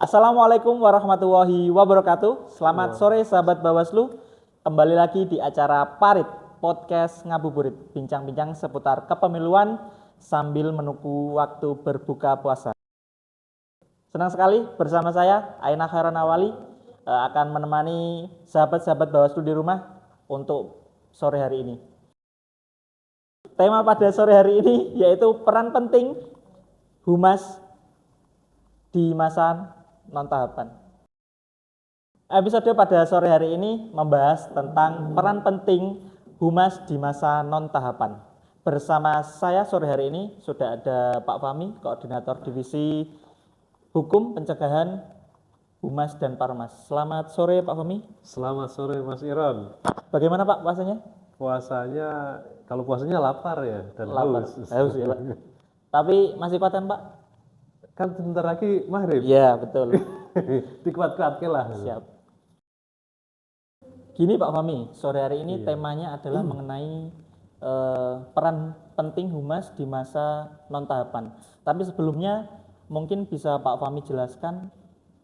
Assalamualaikum warahmatullahi wabarakatuh. Selamat sore sahabat Bawaslu. Kembali lagi di acara Parit Podcast Ngabuburit, bincang-bincang seputar kepemiluan sambil menunggu waktu berbuka puasa. Senang sekali bersama saya Aina Khairan Awali akan menemani sahabat-sahabat Bawaslu di rumah untuk sore hari ini. Tema pada sore hari ini yaitu peran penting humas di masa non-tahapan. Episode pada sore hari ini membahas tentang peran penting humas di masa non-tahapan. Bersama saya sore hari ini sudah ada Pak Fahmi, Koordinator Divisi Hukum Pencegahan Humas dan Parmas. Selamat sore Pak Fahmi. Selamat sore Mas Iron. Bagaimana Pak puasanya? Puasanya, kalau puasanya lapar ya dan Lapar. haus. Haus ya Pak. Tapi masih kuatan Pak? Kan sebentar lagi maghrib. Iya betul. Dikuat-kuatkan lah. Siap. Gini Pak Fahmi, sore hari ini temanya adalah mengenai peran penting humas di masa non-tahapan. Tapi sebelumnya mungkin bisa Pak Fahmi jelaskan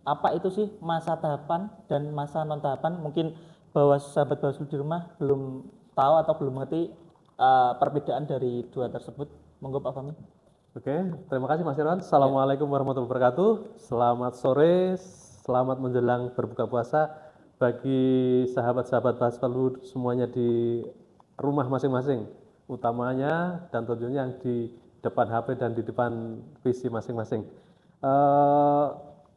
apa itu sih masa tahapan dan masa non-tahapan. Mungkin bahwa sahabat Bawaslu di rumah belum tahu atau belum mengerti perbedaan dari dua tersebut. Monggo Pak Fahmi. Oke, terima kasih Mas Iron. Assalamualaikum warahmatullahi wabarakatuh. Selamat sore, selamat menjelang berbuka puasa bagi sahabat-sahabat Bawaslu semuanya di rumah masing-masing, utamanya dan tentunya yang di depan HP dan di depan PC masing-masing.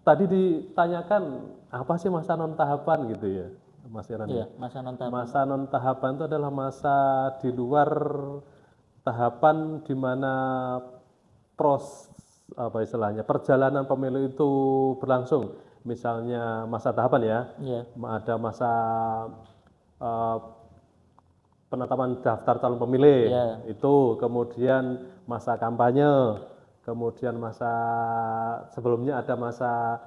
Tadi ditanyakan apa sih masa non tahapan gitu ya, Mas Iron? Iya, masa non-tahapan. Masa non tahapan itu adalah masa di luar tahapan di mana perjalanan pemilu itu berlangsung. Misalnya masa tahapan ya, ada masa penetapan daftar calon pemilih, itu kemudian masa kampanye, kemudian masa sebelumnya ada masa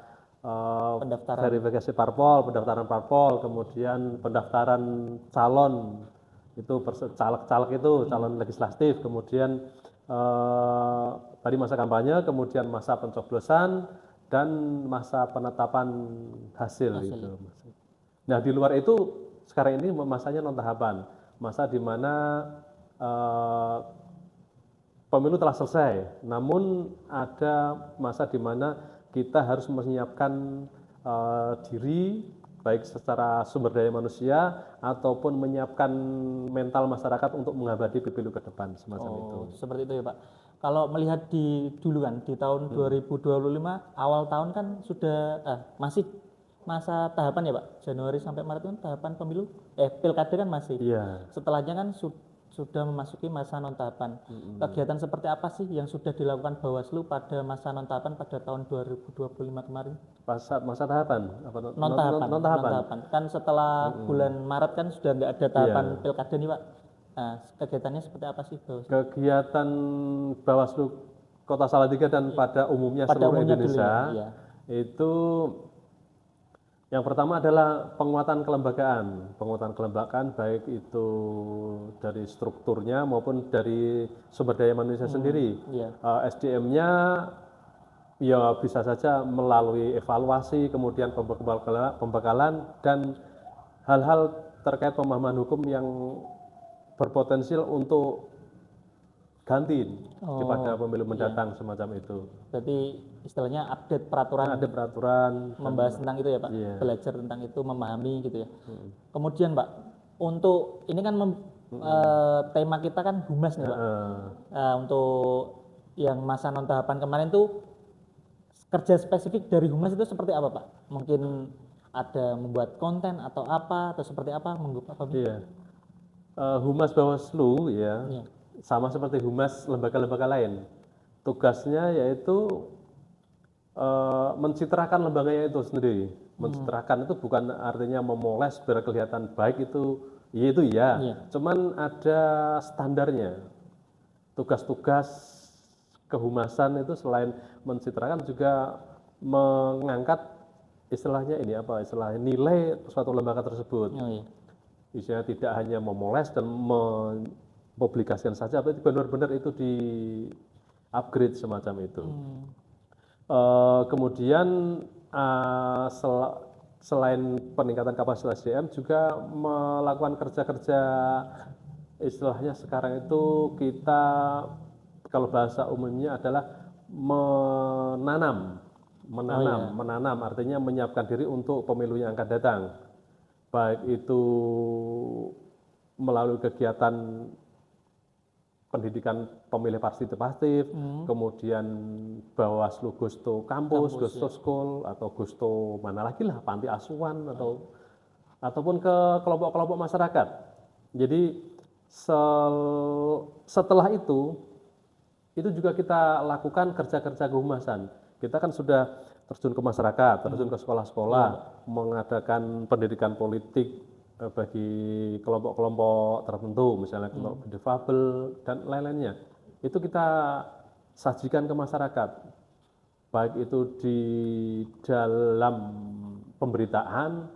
verifikasi parpol, pendaftaran parpol, kemudian pendaftaran calon itu caleg-caleg itu calon legislatif, kemudian tadi masa kampanye, kemudian masa pencoblosan dan masa penetapan hasil. Itu. Nah di luar itu sekarang ini masanya non tahapan, masa di mana pemilu telah selesai, namun ada masa di mana kita harus menyiapkan diri baik secara sumber daya manusia ataupun menyiapkan mental masyarakat untuk mengabadi pemilu ke depan semacam itu. Seperti itu ya Pak. Kalau melihat di dulu kan di tahun 2025 awal tahun kan sudah masih masa tahapan ya Pak. Januari sampai Maret kan tahapan pemilu pilkada kan masih. Setelahnya kan sudah memasuki masa non tahapan. Kegiatan seperti apa sih yang sudah dilakukan Bawaslu pada masa non tahapan pada tahun 2025 kemarin? Masa tahapan apa non tahapan. Kan setelah bulan Maret kan sudah nggak ada tahapan pilkada nih Pak. Nah, kegiatannya seperti apa sih Bawaslu? Kegiatan Bawaslu Kota Salatiga dan pada umumnya seluruh Indonesia itu yang pertama adalah penguatan kelembagaan baik itu dari strukturnya maupun dari sumber daya manusia sendiri. SDM-nya ya bisa saja melalui evaluasi, kemudian pembekalan dan hal-hal terkait pemahaman hukum yang berpotensial untuk ganti kepada pemilu mendatang semacam itu. Berarti istilahnya update peraturan. Membahas tentang itu ya Pak. Belajar tentang itu, memahami gitu ya. Kemudian Pak, untuk ini kan tema kita kan humas nih Pak. Untuk yang masa non tahapan kemarin tuh kerja spesifik dari humas itu seperti apa Pak? Mungkin ada membuat konten atau apa atau seperti apa? Humas Bawaslu sama seperti humas lembaga-lembaga lain. Tugasnya yaitu mencitrakan lembaganya itu sendiri. Mencitrakan itu bukan artinya memoles biar kelihatan baik itu cuman ada standarnya. Tugas-tugas kehumasan itu selain mencitrakan juga mengangkat istilahnya nilai suatu lembaga tersebut. Isinya tidak hanya memoles dan mempublikasikan saja, tapi benar-benar itu di upgrade semacam itu. Kemudian selain peningkatan kapasitas SDM juga melakukan kerja-kerja istilahnya sekarang itu kita kalau bahasa umumnya adalah menanam artinya menyiapkan diri untuk pemilu yang akan datang, baik itu melalui kegiatan pendidikan pemilih partisipatif, kemudian Bawaslu Gusto kampus, Gusto School, atau Gusto mana lagi lah, panti asuhan ataupun ke kelompok-kelompok masyarakat. Jadi setelah itu juga kita lakukan kerja-kerja kehumasan. Kita kan sudah terjun ke masyarakat, terjun ke sekolah-sekolah, mengadakan pendidikan politik bagi kelompok-kelompok tertentu, misalnya kelompok difabel dan lain-lainnya. Itu kita sajikan ke masyarakat, baik itu di dalam pemberitaan,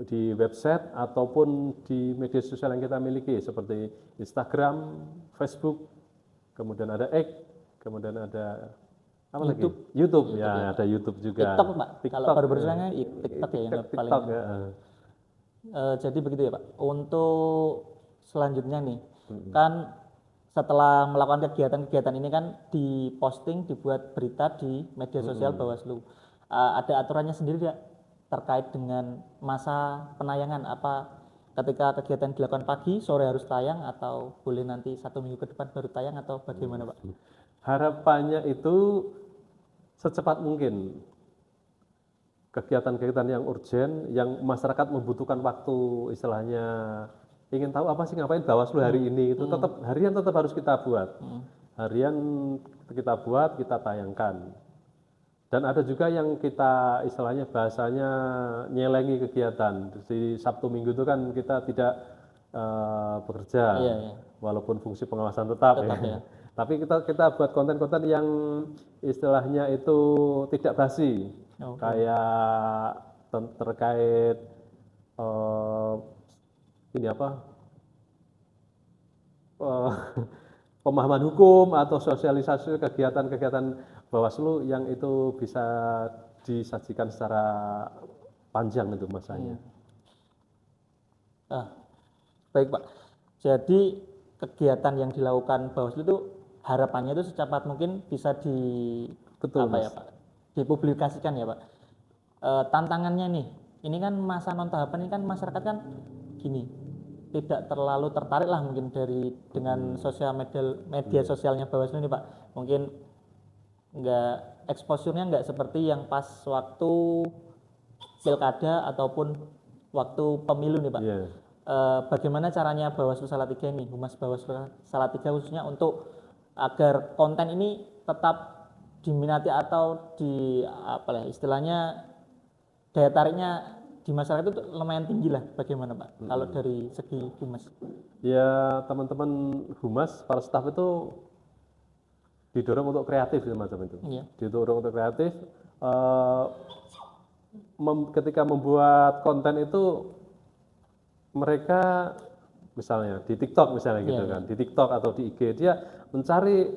di website, ataupun di media sosial yang kita miliki, seperti Instagram, Facebook, kemudian ada X, kemudian ada apa YouTube. lagi? YouTube, ya, ada YouTube juga. TikTok, Pak. Kalau baru-barusannya TikTok ya yang paling. Jadi begitu ya Pak. Untuk selanjutnya nih, kan setelah melakukan kegiatan-kegiatan ini kan diposting, dibuat berita di media sosial Bawaslu. Ada aturannya sendiri ya terkait dengan masa penayangan, apa ketika kegiatan dilakukan pagi, sore harus tayang, atau boleh nanti 1 minggu ke depan baru tayang, atau bagaimana Pak? Harapannya itu secepat mungkin. Kegiatan-kegiatan yang urgen, yang masyarakat membutuhkan waktu, istilahnya ingin tahu apa sih ngapain Bawaslu hari ini, itu tetap harian tetap harus kita buat. Harian kita buat, kita tayangkan. Dan ada juga yang kita istilahnya bahasanya nyelengi kegiatan. Di Sabtu Minggu itu kan kita tidak bekerja, walaupun fungsi pengawasan tetap ya. Tapi kita buat konten-konten yang istilahnya itu tidak basi. Kayak terkait ini apa pemahaman hukum atau sosialisasi kegiatan-kegiatan Bawaslu yang itu bisa disajikan secara panjang itu masanya. Baik Pak. Jadi kegiatan yang dilakukan Bawaslu itu harapannya itu secepat mungkin bisa dipublikasikan ya Pak. Tantangannya nih, ini kan masa non tahapan ini kan masyarakat kan gini, tidak terlalu tertarik lah mungkin dengan media sosialnya Bawaslu ini Pak. Mungkin exposure-nya nggak seperti yang pas waktu pilkada ataupun waktu pemilu nih Pak. Bagaimana caranya Bawaslu Salatiga ini, Humas Bawaslu Salatiga khususnya untuk agar konten ini tetap diminati atau istilahnya daya tariknya di masyarakat itu lumayan tinggi lah, bagaimana Pak? Kalau dari segi Humas? Ya teman-teman Humas, para staf itu didorong untuk kreatif semacam itu. Didorong untuk kreatif. Ketika membuat konten itu mereka misalnya di TikTok misalnya gitu kan, di TikTok atau di IG dia mencari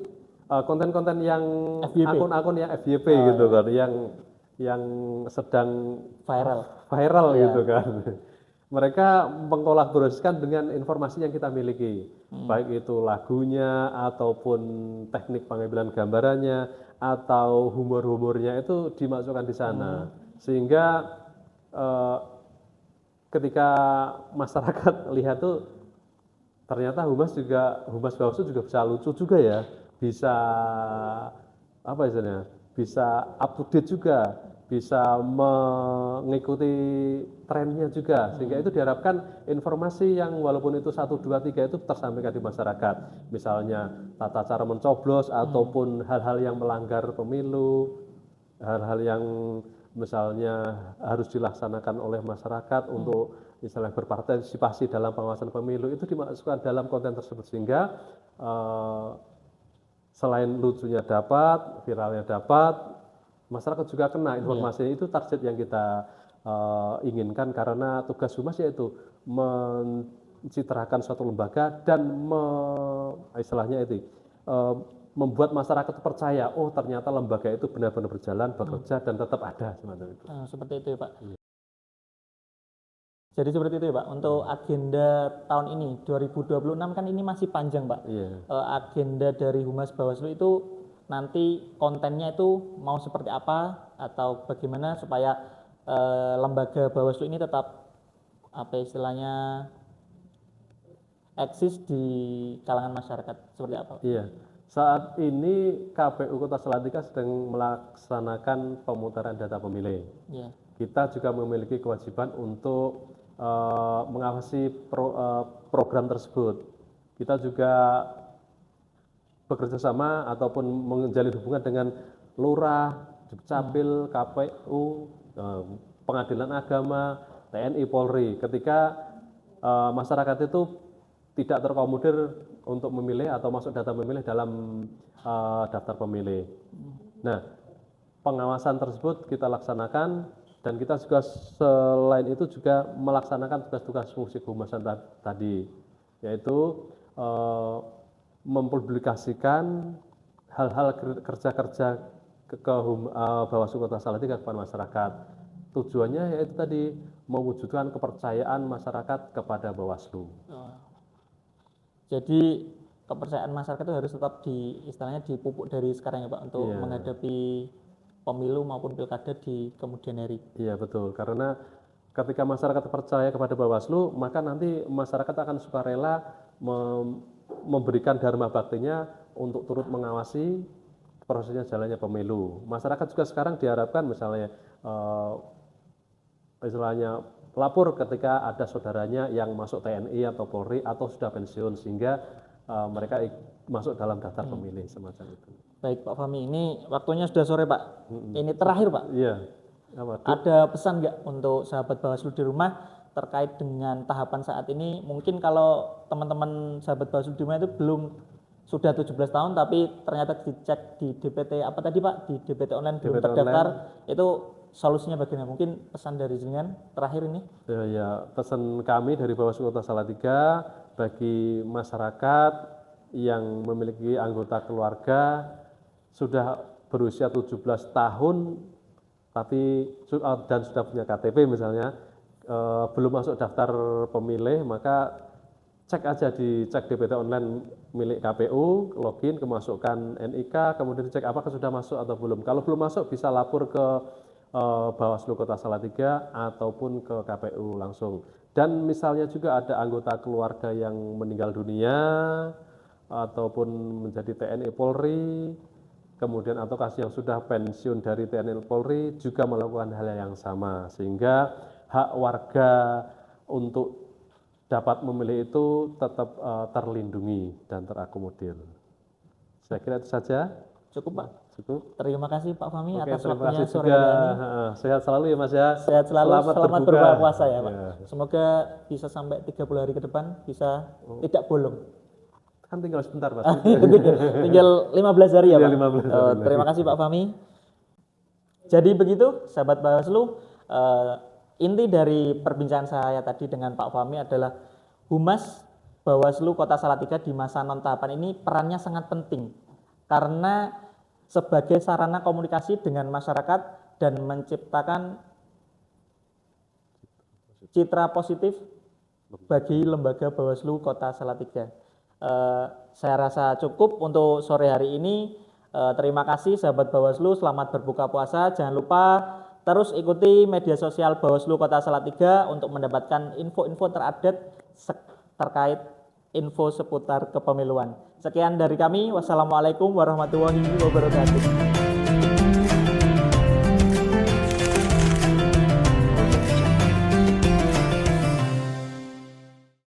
konten-konten yang akun-akun yang FYP gitu kan, yang sedang viral gitu kan. Mereka mengkolaborasikan dengan informasi yang kita miliki, baik itu lagunya ataupun teknik pengambilan gambarannya atau humor-humornya itu dimasukkan di sana, sehingga ketika masyarakat lihat tuh ternyata Humas Bawaslu juga bisa lucu juga ya, bisa apa istilahnya, bisa up to date juga, bisa mengikuti trennya juga, sehingga itu diharapkan informasi yang walaupun itu 1, 2, 3 itu tersampaikan di masyarakat, misalnya tata cara mencoblos ataupun hal-hal yang melanggar pemilu, hal-hal yang misalnya harus dilaksanakan oleh masyarakat untuk misalnya berpartisipasi dalam pengawasan pemilu, itu dimasukkan dalam konten tersebut, sehingga selain lucunya dapat, viralnya dapat, masyarakat juga kena informasinya. Itu target yang kita inginkan, karena tugas Humas yaitu mencitrakan suatu lembaga dan istilahnya itu membuat masyarakat percaya, oh ternyata lembaga itu benar-benar berjalan, bekerja dan tetap ada semacam itu. Seperti itu ya Pak. Jadi seperti itu ya Pak. Untuk agenda tahun ini 2026 kan ini masih panjang Pak. Agenda dari Humas Bawaslu itu nanti kontennya itu mau seperti apa atau bagaimana supaya lembaga Bawaslu ini tetap apa istilahnya eksis di kalangan masyarakat seperti apa? Iya. Saat ini KPU Kota Salatiga sedang melaksanakan pemutaran data pemilih. Kita juga memiliki kewajiban untuk mengawasi program tersebut. Kita juga bekerja sama ataupun menjalin hubungan dengan Lurah, Dukcapil, KPU, Pengadilan Agama, TNI, Polri. Ketika masyarakat itu tidak terkomodir untuk memilih atau masuk data pemilih dalam daftar pemilih. Nah, pengawasan tersebut kita laksanakan dan kita juga selain itu juga melaksanakan tugas-tugas fungsi kehumasan tadi, yaitu mempublikasikan hal-hal kerja-kerja Bawaslu Kota Salatiga kepada masyarakat. Tujuannya yaitu tadi mewujudkan kepercayaan masyarakat kepada Bawaslu. Jadi kepercayaan masyarakat itu harus tetap istilahnya dipupuk dari sekarang ya Pak untuk menghadapi pemilu maupun pilkada di kemudian hari. Iya betul, karena ketika masyarakat percaya kepada Bawaslu, maka nanti masyarakat akan sukarela memberikan dharma baktinya untuk turut mengawasi prosesnya jalannya pemilu. Masyarakat juga sekarang diharapkan misalnya istilahnya lapor ketika ada saudaranya yang masuk TNI atau Polri atau sudah pensiun sehingga mereka masuk dalam daftar pemilih semacam itu. Baik Pak Fahmi, ini waktunya sudah sore Pak. Ini terakhir Pak. Iya. Ada pesan nggak untuk sahabat Bawaslu di rumah terkait dengan tahapan saat ini? Mungkin kalau teman-teman sahabat Bawaslu di rumah itu belum sudah 17 tahun tapi ternyata dicek di DPT apa tadi Pak, di DPT online belum terdaftar, itu solusinya bagaimana? Mungkin pesan dari jenengan terakhir ini? Ya, pesan kami dari Bawaslu Kota Salatiga bagi masyarakat yang memiliki anggota keluarga sudah berusia 17 tahun tapi dan sudah punya KTP misalnya, belum masuk daftar pemilih, maka cek aja di cek DPT online milik KPU, login, kemasukkan NIK, kemudian cek apakah sudah masuk atau belum. Kalau belum masuk bisa lapor ke Bawaslu Kota Salatiga ataupun ke KPU langsung. Dan misalnya juga ada anggota keluarga yang meninggal dunia ataupun menjadi TNI Polri, kemudian atau yang sudah pensiun dari TNI Polri juga melakukan hal yang sama, sehingga hak warga untuk dapat memilih itu tetap terlindungi dan terakomodir. Saya kira itu saja. Cukup Pak. Cukup. Terima kasih Pak Fahmi atas waktunya sore hari ini. Sehat selalu ya Mas ya. Sehat selalu, selamat berbuka puasa ya Pak. Semoga bisa sampai 30 hari ke depan bisa tidak bolong. Kan tinggal sebentar Mas. Tinggal 15 hari ya Pak. 15 hari terima kasih Pak Fahmi. Jadi begitu sahabat Bawaslu, inti dari perbincangan saya tadi dengan Pak Fahmi adalah Humas Bawaslu Kota Salatiga di masa non tahapan ini perannya sangat penting karena sebagai sarana komunikasi dengan masyarakat dan menciptakan citra positif bagi lembaga Bawaslu Kota Salatiga. Saya rasa cukup untuk sore hari ini. Terima kasih sahabat Bawaslu, selamat berbuka puasa. Jangan lupa terus ikuti media sosial Bawaslu Kota Salatiga untuk mendapatkan info-info terupdate terkait info seputar kepemiluan. Sekian dari kami. Wassalamualaikum warahmatullahi wabarakatuh.